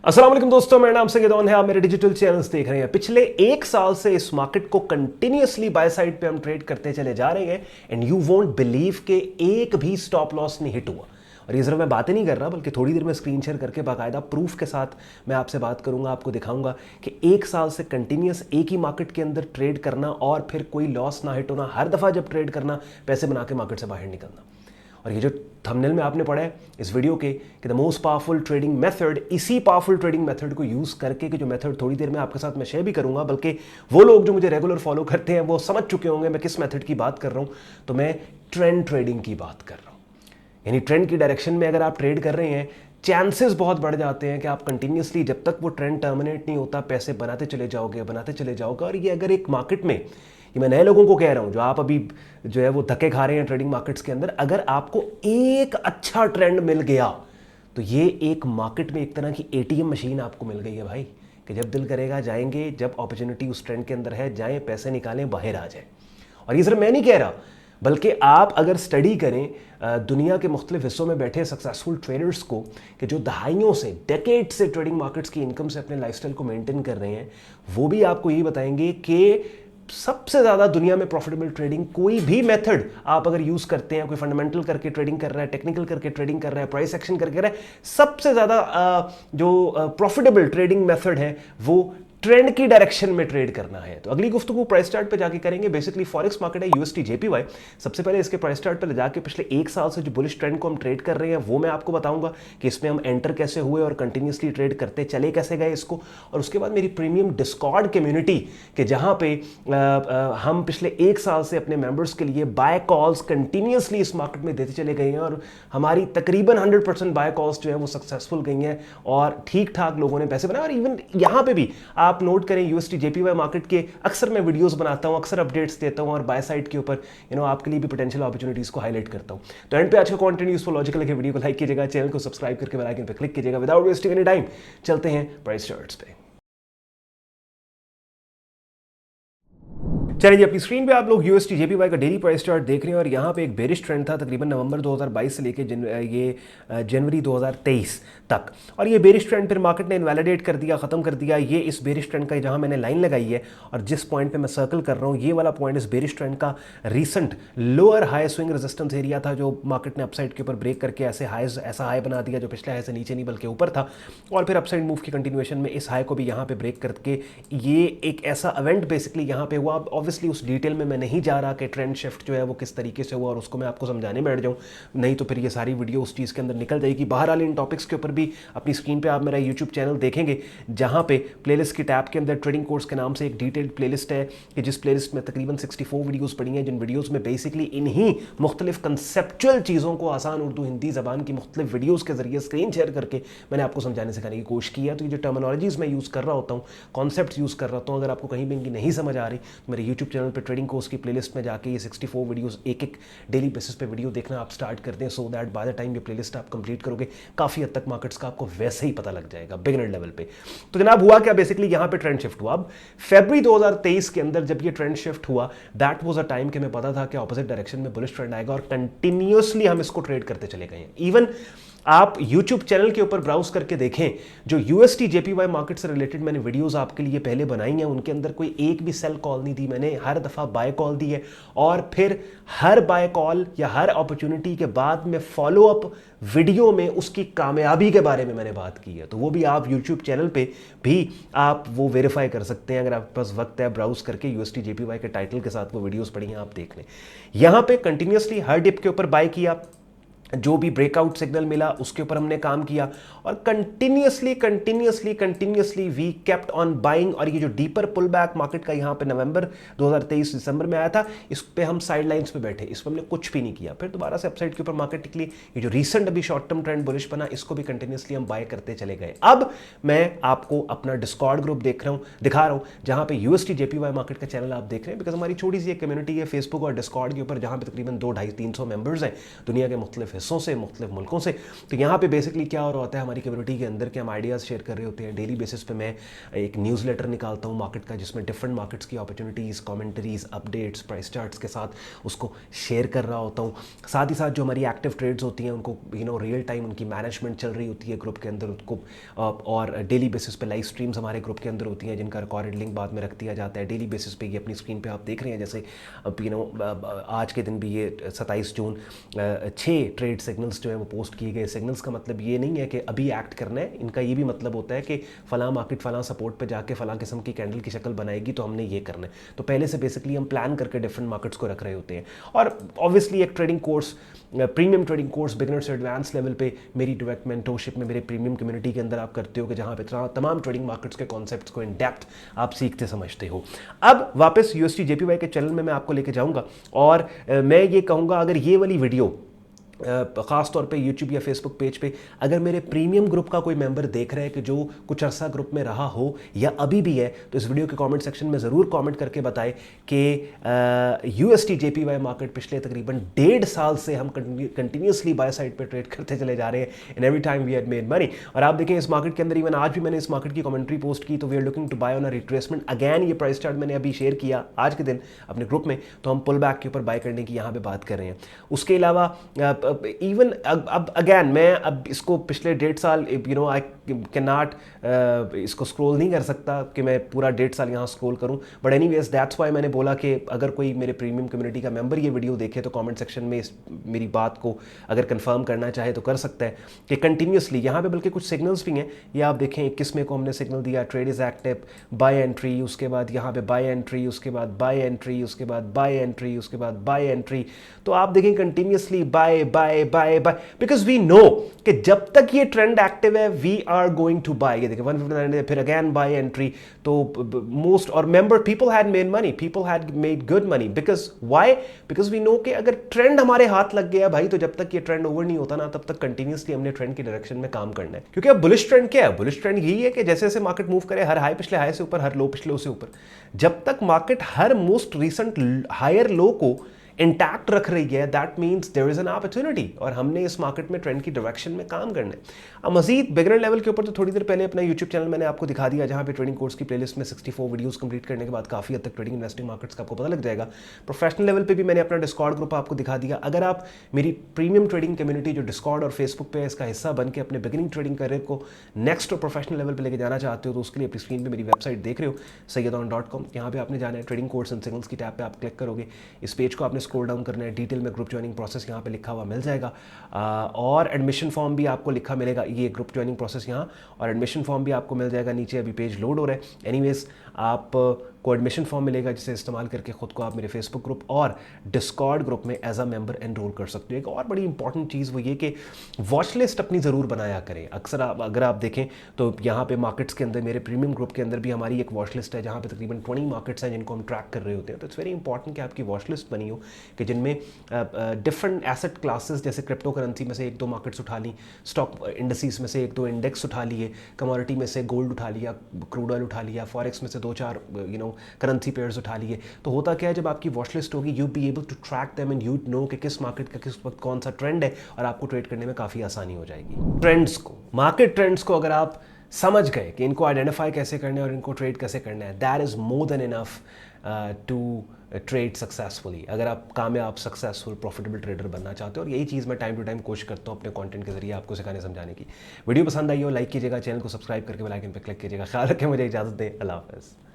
अस्सलाम वालेकुम दोस्तों, मेरा नाम सैयद है। आप मेरे डिजिटल चैनल्स देख रहे हैं। पिछले एक साल से इस मार्केट को कंटिन्यूअसली बाय साइड पे हम ट्रेड करते चले जा रहे हैं एंड यू वोंट बिलीव के एक भी स्टॉप लॉस नहीं हिट हुआ। और ये सिर्फ मैं बातें नहीं कर रहा, बल्कि थोड़ी देर में स्क्रीन शेयर करके बाकायदा प्रूफ के साथ मैं आपसे बात करूंगा, आपको दिखाऊंगा कि एक साल से कंटिन्यूस एक ही मार्केट के अंदर ट्रेड करना और फिर कोई लॉस ना हिट होना, हर दफ़ा जब ट्रेड करना पैसे बना के मार्केट से बाहर निकलना। और ये जो थंबनेल में आपने पढ़ा है इस वीडियो के कि the most powerful trading method, इसी पावरफुल ट्रेडिंग मेथड को यूज़ करके, कि जो मेथड थोड़ी देर में आपके साथ मैं शेयर भी करूंगा, बल्कि वो लोग जो मुझे रेगुलर फॉलो करते हैं वो समझ चुके होंगे मैं किस मेथड की बात कर रहा हूं। तो मैं ट्रेंड ट्रेडिंग की बात कर रहा हूं। यानी ट्रेंड की डायरेक्शन में अगर आप ट्रेड कर रहे हैं, चांसेस बहुत बढ़ जाते हैं कि आप कंटिन्यूसली जब तक वो ट्रेंड टर्मिनेट नहीं होता पैसे बनाते चले जाओगे। और ये अगर एक मार्केट में, ये मैं नए लोगों को कह रहा हूं जो आप अभी जो है वो धक्के खा रहे हैं ट्रेडिंग मार्केट्स के अंदर, अगर आपको एक अच्छा ट्रेंड मिल गया तो ये एक मार्केट में एक तरह की एटीएम मशीन आपको मिल गई है भाई, कि जब दिल करेगा जाएंगे, जब अपॉर्चुनिटी उस ट्रेंड के अंदर है जाएं, पैसे निकालें, बाहर आ जाए। और ये सिर्फ मैं नहीं कह रहा, बल्कि आप अगर स्टडी करें दुनिया के मुख्तलिफ हिस्सों में बैठे सक्सेसफुल ट्रेडर्स को, कि जो दहाइयों से, डेकेड से ट्रेडिंग मार्केट्स की इनकम से अपने लाइफस्टाइल को मेंटेन कर रहे हैं, वो भी आपको यही बताएंगे कि सबसे ज़्यादा दुनिया में प्रॉफिटेबल ट्रेडिंग कोई भी मेथड आप अगर यूज़ करते हैं, कोई फंडामेंटल करके ट्रेडिंग कर रहा है, टेक्निकल करके ट्रेडिंग कर रहा है, प्राइस एक्शन करके कर रहा है, सबसे ज़्यादा जो प्रॉफिटेबल ट्रेडिंग मेथड है वो ट्रेंड की डायरेक्शन में ट्रेड करना है। तो अगली गुफ्तगू प्राइस चार्ट पे जाके करेंगे। बेसिकली फॉरेक्स मार्केट है यूएसटी जेपीवाई। सबसे पहले इसके प्राइस चार्ट पे ले जाके पिछले एक साल से जो बुलिश ट्रेंड को हम ट्रेड कर रहे हैं वो मैं आपको बताऊंगा कि इसमें हम एंटर कैसे हुए और कंटिन्यूसली ट्रेड करते चले कैसे गए इसको। और उसके बाद मेरी प्रीमियम डिस्कॉर्ड कम्युनिटी के जहां पे हम पिछले एक साल से अपने मेंबर्स के लिए बाय कॉल्स कंटिन्यूसली इस मार्केट में देते चले गए हैं और हमारी तकरीबन 100% बाय कॉल्स जो है वो सक्सेसफुल गई हैं और ठीक ठाक लोगों ने पैसे बनाए। और इवन यहाँ पे भी आप नोट करें, यूएसटी जेपीवाई मार्केट के अक्सर मैं वीडियोस बनाता हूं, अक्सर अपडेट्स देता हूं और बाय साइड के ऊपर आपके लिए भी पोटेंशियल अपॉर्चुनिटीज को हाईलाइट करता हूं। तो एंड पे आज का कंटेंट यूजफुल लॉजिकल लगे, वीडियो को लाइक कीजिएगा, चैनल को सब्सक्राइब करके बेल आइकन पे क्लिक कीजिएगा। विदाउट वेस्टिंग एनी टाइम चलते हैं प्राइस चार्ट्स पे। चलिए जी, अपनी स्क्रीन पे आप लोग यूएसटी जेपीवाई का डेली प्राइस चार्ट देख रहे हैं और यहाँ पे एक बेरिश ट्रेंड था तकरीबन नवंबर 2022 से लेके जनवरी 2023 तक। और ये बेरिश ट्रेंड फिर मार्केट ने इनवैलिडेट कर दिया, ख़त्म कर दिया। ये इस बेरिश ट्रेंड का जहाँ मैंने लाइन लगाई है और जिस पॉइंट पे मैं सर्कल कर रहा हूँ, ये वाला पॉइंट इस बेरिश ट्रेंड का recent lower high swing resistance area था, जो मार्केट ने अपसाइड के ऊपर ब्रेक करके ऐसा हाई बना दिया जो पिछले हाई से नीचे नहीं बल्कि ऊपर था। और फिर अपसाइड मूव की कंटिन्यूएशन में इस हाई को भी यहाँ पे ब्रेक करके ये एक ऐसा इवेंट बेसिकली यहाँ पे हुआ। ऑब्वियसली उस डिटेल में मैं नहीं जा रहा कि ट्रेंड शिफ्ट जो है वो किस तरीके से हुआ और उसको मैं आपको समझाने बैठ जाऊं, नहीं तो फिर ये सारी वीडियो उस चीज़ के अंदर निकल जाएगी। बहरहाल इन टॉपिक्स के ऊपर भी अपनी स्क्रीन पे आप मेरा यूट्यूब चैनल देखेंगे, जहां पे प्लेलिस्ट की टैब के अंदर ट्रेडिंग कोर्स के नाम से एक डिटेल्ड प्लेलिस्ट है, कि जिस प्लेलिस्ट में तकरीबन 64 वीडियोज़ पड़ी हैं, जिन वीडियोज़ में बेसिकली इन्हीं मुख्तलिफ कंसेप्चुअल चीज़ों को आसान उर्दू हिंदी ज़बान की मुख्तलिफ वीडियोज़ के जरिए स्क्रीन शेयर करके मैंने आपको समझाने सिखाने की कोशिश की है। तो ये जो टर्मिनोलॉजीज़ मैं यूज़ कर रहा होता हूँ, कॉन्सेप्ट यूज़ कर रहा होता हूँ, अगर आपको कहीं भी इनकी नहीं समझ आ रही तो मेरे यूट्यूब चैनल पर ट्रेडिंग कोर्स की प्लेलिस्ट में जाके ये 64 वीडियोस एक डेली बेसिस पे वीडियो देखना आप स्टार्ट कर दें, so that by the time ये प्लेलिस्ट आप कंप्लीट करोगे काफ़ी हद तक मार्केट्स का आपको वैसे ही पता लग जाएगा बिगिनर लेवल पे। तो जनाब हुआ क्या, बेसिकली यहाँ पे ट्रेंड शिफ्ट हुआ। अब फरवरी 2023 के अंदर जब ये ट्रेंड शिफ्ट हुआ, दैट वाज अ टाइम कि मैं पता था कि ऑपोजिट डायरेक्शन में बुलिश ट्रेंड आएगा और कंटिन्यूसली हम इसको ट्रेड करते चले गए हैं। इवन आप YouTube चैनल के ऊपर ब्राउज करके देखें, जो यूएसटी जेपीवाई मार्केट से रिलेटेड मैंने वीडियोस आपके लिए पहले बनाई हैं, उनके अंदर कोई एक भी सेल कॉल नहीं दी मैंने, हर दफ़ा बाय कॉल दी है। और फिर हर बाय कॉल या हर अपॉर्चुनिटी के बाद में फॉलो अप वीडियो में उसकी कामयाबी के बारे में मैंने बात की है। तो वो भी आप YouTube चैनल पे भी आप वो वेरीफाई कर सकते हैं, अगर आपके पास वक्त है, ब्राउज करके यूएसटी जेपीवाई के टाइटल के साथ वो वीडियोस पड़ी हैं, आप देख लें। यहाँ पे कंटिन्यूसली हर डिप के ऊपर बाय किया, जो भी ब्रेकआउट सिग्नल मिला उसके ऊपर हमने काम किया और continuously we kept on buying. और ये जो डीपर पुल बैक मार्केट का यहाँ पे नवंबर 2023 दिसंबर में आया था, इस पे हम साइड लाइन्स पे बैठे, इस पर हमने कुछ भी नहीं किया। फिर दोबारा से अपसाइड के ऊपर मार्केट निकली, ये जो रीसेंट अभी शॉर्ट टर्म ट्रेंड बुलिश बना, इसको भी कंटिन्यूसली हम बाय करते चले गए। अब मैं आपको अपना डिस्कॉर्ड ग्रुप दिखा रहा हूँ, जहाँ पे यूएसटी जेपीवाई मार्केट का चैनल आप देख रहे हैं, बिकॉज हमारी छोटी सी एक कम्युनिटी है फेसबुक और डिस्कॉर्ड के ऊपर, जहाँ पे तकरीबन 200-250-300 मेंबर्स हैं दुनिया के मुख्तलिफ हिस्सों से, मुख्तलिफ मुल्कों से। तो यहाँ पे बेसिकली क्या हो रहा होता है हमारी कम्युनिटी के अंदर कि हम आइडियाज़ शेयर कर रहे होते हैं। डेली बेसिस पे मैं एक न्यूज़लेटर निकालता हूँ मार्केट का, जिसमें डिफरेंट मार्केट्स की अपॉर्चुनिटीज़, कमेंटरीज, अपडेट्स, प्राइस चार्ट्स के साथ उसको शेयर कर रहा होता हूँ। साथ ही साथ जो हमारी एक्टिव ट्रेड्स होती हैं उनको रियल टाइम उनकी मैनेजमेंट चल रही होती है ग्रुप के अंदर उसको, और डेली बेसिस पे लाइव स्ट्रीम्स हमारे ग्रुप के अंदर होती हैं जिनका रिकॉर्डेड लिंक बाद में रख दिया जाता है। डेली बेसिस पे ये अपनी स्क्रीन पे आप देख रहे हैं, जैसे आज के दिन भी ये 27 जून 6 ट्रेड सिग्नल्स जो है वो पोस्ट किए गए। सिग्नल्स का मतलब ये नहीं है कि अभी एक्ट करना है, इनका ये भी मतलब होता है कि फ़लाँ मार्केट फ़लाँ सपोर्ट पे जाके फ़लाँ किस्म की कैंडल की शक्ल बनाएगी तो हमने ये करना है। तो पहले से बेसिकली हम प्लान करके डिफरेंट मार्केट्स को रख रहे होते हैं। और ऑब्वियसली एक trading course, premium trading course beginner से एडवांस लेवल पे मेरी डायरेक्ट मेंटरशिप में मेरे प्रीमियम कम्युनिटी के अंदर आप करते हो कि जहाँ पे तमाम ट्रेडिंग मार्केट्स के कॉन्सेप्ट्स को इन डेप्थ आप सीखते समझते हो। अब वापस यूएसटी जेपीवाई के चैनल में मैं आपको लेके जाऊँगा और मैं ये कहूँगा अगर ये वाली वीडियो ख़ास तौर पे यूट्यूब या फेसबुक पेज पे अगर मेरे प्रीमियम ग्रुप का कोई मेंबर देख रहा है कि जो कुछ अरसा ग्रुप में रहा हो या अभी भी है, तो इस वीडियो के कमेंट सेक्शन में ज़रूर कमेंट करके बताएं कि यूएसटी जेपीवाई मार्केट पिछले तकरीबन 1.5 साल से हम कंटिन्यूसली बाय साइड पे ट्रेड करते चले जा रहे हैं and every time we had made money. और आप देखें इस मार्केट के अंदर इवन आज भी मैंने इस मार्केट की कमेंट्री पोस्ट की, तो we are looking to buy on a retracement again. ये प्राइस चार्ट मैंने अभी शेयर किया आज के दिन अपने ग्रुप में, तो हम पुल बैक के ऊपर बाय करने की यहाँ पे बात कर रहे हैं। उसके अलावा इवन अब अगैन मैं अब इसको पिछले 1.5 साल आई कैन नॉट इसको स्क्रॉल नहीं कर सकता कि मैं पूरा 1.5 साल यहाँ स्क्रॉल करूँ, बट एनीवेज दैट्स वाई मैंने बोला कि अगर कोई मेरे प्रीमियम कम्युनिटी का मेंबर ये वीडियो देखे तो कमेंट सेक्शन में मेरी बात को अगर कंफर्म करना चाहे तो कर सकता है कि कंटिन्यूसली यहाँ पे बल्कि कुछ सिग्नल्स भी हैं। ये आप देखें 21 मई को हमने सिग्नल दिया trade is active, buy entry, उसके बाद यहाँ पे बाय एंट्री, उसके बाद बाय एंट्री, उसके बाद बाय एंट्री, उसके बाद बाय एंट्री। तो आप देखें continuously buy buy buy buy, because we know कि जब तक ये ट्रेंड एक्टिव है we are going to buy. ये देखिए 159 फिर अगेन बाय एंट्री। तो मोस्ट और member people had made money, people had made good money, because why, because we know कि अगर ट्रेंड हमारे हाथ लग गया भाई, तो जब तक ये ट्रेंड ओवर नहीं होता ना तब तक कंटिन्यूसली हमने ट्रेंड की डायरेक्शन में काम करना है। क्योंकि अब बुलिश ट्रेंड क्या है? बुलिश ट्रेंड यही है कि जैसे जैसे मार्केट मूव करे, हर हाई पिछले हाई से ऊपर, हर लो पिछले लो से ऊपर, जब तक मार्केट हर मोस्ट रिसेंट हायर लो को इंटैक्ट रख रही है, that means there is an opportunity और हमने इस मार्केट में ट्रेंड की डायरेक्शन में काम करना है। अब मजीद बिगिनर लेवल के ऊपर तो थोड़ी देर पहले अपना यूट्यूब चैनल मैंने आपको दिखा दिया, जहां पे ट्रेडिंग कोर्स की प्लेलिस्ट में 64 वीडियोस कंप्लीट करने के बाद काफ़ी हद तक ट्रेडिंग इन्वेस्टिंग मार्केट्स का आपको पता लग जाएगा। प्रोफेशनल लेवल पे भी मैंने अपना डिस्कॉर्ड ग्रुप आपको दिखा दिया। अगर आप मेरी प्रीमियम ट्रेडिंग कम्युनिटी जो डिस्कॉर्ड और फेसबुक पे इसका हिस्सा बन के अपने बिगिनिंग ट्रेडिंग करियर को नेक्स्ट और प्रोफेशनल लेवल पर लेके जाना चाहते हो, तो उसके लिए अपनी स्क्रीन पर मेरी वेबसाइट देख रहे हो sayyadon.com। यहाँ पे आपने जाना है, ट्रेडिंग कोर्स एंड सिग्नल्स की टैब पे आप क्लिक करोगे, इस पेज को आपने स्क्रॉल डाउन करना है, डिटेल में ग्रुप ज्वाइनिंग प्रोसेस यहाँ पे लिखा हुआ मिल जाएगा और एडमिशन फॉर्म भी आपको लिखा मिलेगा, ये ग्रुप ज्वाइनिंग प्रोसेस यहाँ, और एडमिशन फॉर्म भी आपको मिल जाएगा नीचे, अभी पेज लोड हो रहा है। एनीवेज आप को एडमिशन फॉर्म मिलेगा जिसे इस्तेमाल करके खुद को आप मेरे फेसबुक ग्रुप और डिस्कॉर्ड ग्रुप में एज अ मेंबर एनरोल कर सकते हो। एक और बड़ी इंपॉर्टेंट चीज़ वो ये कि वॉच लिस्ट अपनी ज़रूर बनाया करें। अक्सर अगर आप देखें तो यहाँ पे मार्केट्स के अंदर मेरे प्रीमियम ग्रुप के अंदर भी हमारी एक वॉच लिस्ट है जहाँ पे तकरीबन 20 मार्केट्स हैं जिनको हम ट्रैक कर रहे होते हैं। तो इट्स वेरी इंपॉर्टेंट कि आपकी वॉच लिस्ट बनी हो कि जिनमें डिफरेंट एसेट क्लासेस जैसे क्रिप्टो करेंसी में से 1-2 मार्केट्स उठा ली, स्टॉक इंडस्ट्रीज में से 1-2 इंडेक्स उठा लिए, कमोडिटी में से गोल्ड उठा लिया, क्रूड ऑयल उठा लिया, फॉरेक्स में से 2-4 करेंसी पेयर्स उठा लिए। तो होता क्या है, जब आपकी वॉच लिस्ट होगी you be able to track them and you know कि किस मार्केट का किस वक्त कौन सा ट्रेंड है और आपको ट्रेड करने में काफ़ी आसानी हो जाएगी। ट्रेंड्स को, मार्केट ट्रेंड्स को अगर आप समझ गए कि इनको आइडेंटिफाई कैसे करना है और इनको ट्रेड कैसे करना है, that is more than enough to trade successfully. अगर आप कामयाब सक्सेसफुल प्रॉफिटेबल ट्रेडर बनना चाहते हो, और यही चीज़ मैं टाइम टू टाइम कोशिश करता हूँ अपने कंटेंट के जरिए आपको सिखाने समझाने की। वीडियो पसंद आई हो लाइक कीजिएगा, चैनल को सब्सक्राइब करके बेल आइकन पर क्लिक कीजिएगा। ख्याल रखें, मुझे इजाज़त दें, अल्लाह हाफ़िज़।